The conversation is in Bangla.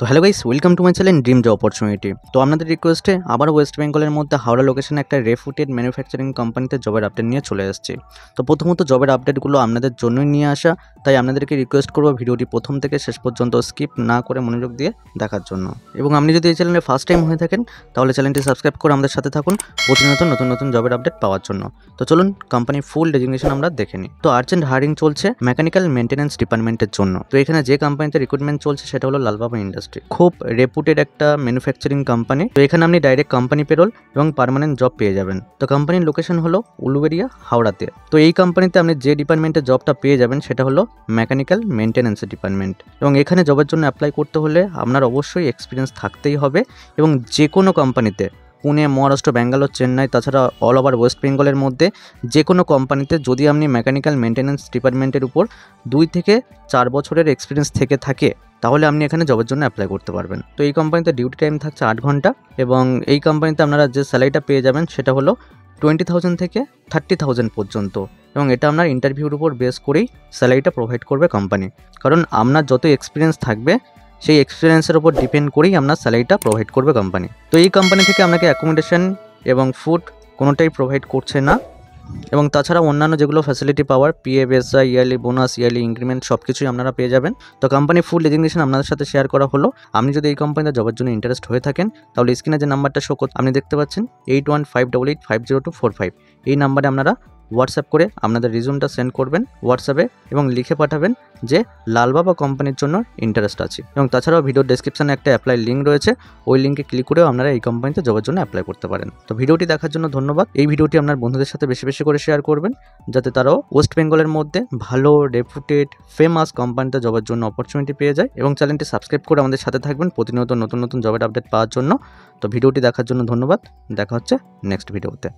তো hello guys, welcome to my channel dream job opportunity. তো আপনাদের রিকোয়েস্টে আবার ওয়েস্ট বেঙ্গলের মধ্যে হাওড়া লোকেশনে একটা রেপুটেড ম্যানুফ্যাকচারিং কোম্পানিতে জবের আপডেট নিয়ে চলে এসেছি। তো প্রথমত জবের আপডেটগুলো আপনাদের জন্যই নিয়ে আসা, তাই আপনাদেরকে রিকোয়েস্ট করবো ভিডিওটি প্রথম থেকে শেষ পর্যন্ত স্কিপ না করে মনোযোগ দিয়ে দেখার জন্য। এবং আপনি যদি এই চ্যানেলে ফার্স্ট টাইম হয়ে থাকেন তাহলে চ্যানেলটি সাবস্ক্রাইব করে আমাদের সাথে থাকুন প্রতিনিয়ত নতুন নতুন জবের আপডেট পাওয়ার জন্য। তো চলুন কোম্পানির ফুল ডেজিগনেশন আমরা দেখে নিই। তো আর্জেন্ট হায়ারিং চলছে মেকানিক্যাল মেইনটেনেন্স ডিপার্টমেন্টের জন্য। তো এখানে যে কোম্পানিতে রিক্রুটমেন্ট চলছে সেটা হলো লালবাবা ইন্ডাস্ট্রি, খুব রেপুটেড একটা ম্যানুফ্যাকচারিং কোম্পানি। তো এখানে আপনি ডাইরেক্ট কোম্পানি পেরোল এবং পার্মানেন্ট জব পেয়ে যাবেন। তো কোম্পানির লোকেশন হলো উলুবেড়িয়া, হাওড়াতে। তো এই কোম্পানিতে আপনি যে ডিপার্টমেন্টে জবটা পেয়ে যাবেন সেটা হলো মেকানিক্যাল মেইনটেনেন্স ডিপার্টমেন্ট। এবং এখানে জবের জন্য অ্যাপ্লাই করতে হলে আপনার অবশ্যই এক্সপিরিয়েন্স থাকতেই হবে। এবং যে কোনো কোম্পানিতে পুনে, মহারাষ্ট্র, ব্যাঙ্গালোর, চেন্নাই, তাছাড়া অল ওভার ওয়েস্ট বেঙ্গলের মধ্যে যে কোনো কোম্পানিতে যদি আপনি মেকানিক্যাল মেইনটেনেন্স ডিপার্টমেন্টের উপর 2 থেকে 4 বছরের এক্সপিরিয়েন্স থেকে থাকে তাহলে আপনি এখানে জবের জন্য অ্যাপ্লাই করতে পারবেন। তো এই কোম্পানিতে ডিউটি টাইম থাকছে 8 ঘন্টা এবং এই কোম্পানিতে আপনারা যে স্যালারিটা পেয়ে যাবেন সেটা হলো 20,000 থেকে 30,000 পর্যন্ত। এবং এটা আপনার ইন্টারভিউর উপর বেস করেই স্যালারিটা প্রোভাইড করবে কোম্পানি, কারণ আপনার যত এক্সপিরিয়েন্স থাকবে সেই এক্সপিরিয়েন্সের উপর ডিপেন্ড করেই আপনার স্যালারিটা প্রোভাইড করবে কোম্পানি। তো এই কোম্পানি থেকে আপনাকে অ্যাকোমোডেশন এবং ফুড কোনোটাই প্রোভাইড করছে না। এবং তাছাড়া অন্যান্য যেগুলো ফ্যাসিলিটি পাওয়ার PF, ESI, yearly bonus, yearly increment সব কিছুই আপনারা পেয়ে যাবেন। তো কোম্পানি ফুল ডেজিগনেশন আপনাদের সাথে শেয়ার করা হলো। আপনি যদি এই কোম্পানিতে জবের জন্য ইন্টারেস্ট হয়ে থাকেন তাহলে স্ক্রিনে যে নাম্বারটা শো করছে আপনি দেখতে পাচ্ছেন 8158850245, এই নাম্বারে আপনারা হোয়াটসঅ্যাপ করে আপনাদের রিজুমটা সেন্ড করবেন হোয়াটসঅ্যাপে এবং লিখে পাঠাবেন যে লালবাবা কোম্পানির জন্য ইন্টারেস্ট আছে। এবং তাছাড়াও ভিডিওর ডেসক্রিপশনে একটা অ্যাপ্লাই লিঙ্ক রয়েছে, ওই লিঙ্কে ক্লিক করেও আপনারা এই কোম্পানিতে জবের জন্য অ্যাপ্লাই করতে পারেন। তো ভিডিওটি দেখার জন্য ধন্যবাদ। এই ভিডিওটি আপনার বন্ধুদের সাথে বেশি বেশি করে শেয়ার করবেন যাতে তারাও ওয়েস্ট বেঙ্গলের মধ্যে ভালো রেপুটেড ফেমাস কোম্পানিতে জবের জন্য অপরচুনিটি পেয়ে যায়। এবং চ্যানেলটি সাবস্ক্রাইব করে আমাদের সাথে থাকবেন প্রতিনিয়ত নতুন নতুন জবের আপডেট পাওয়ার জন্য। তো ভিডিওটি দেখার জন্য ধন্যবাদ, দেখা হচ্ছে নেক্সট ভিডিওতে।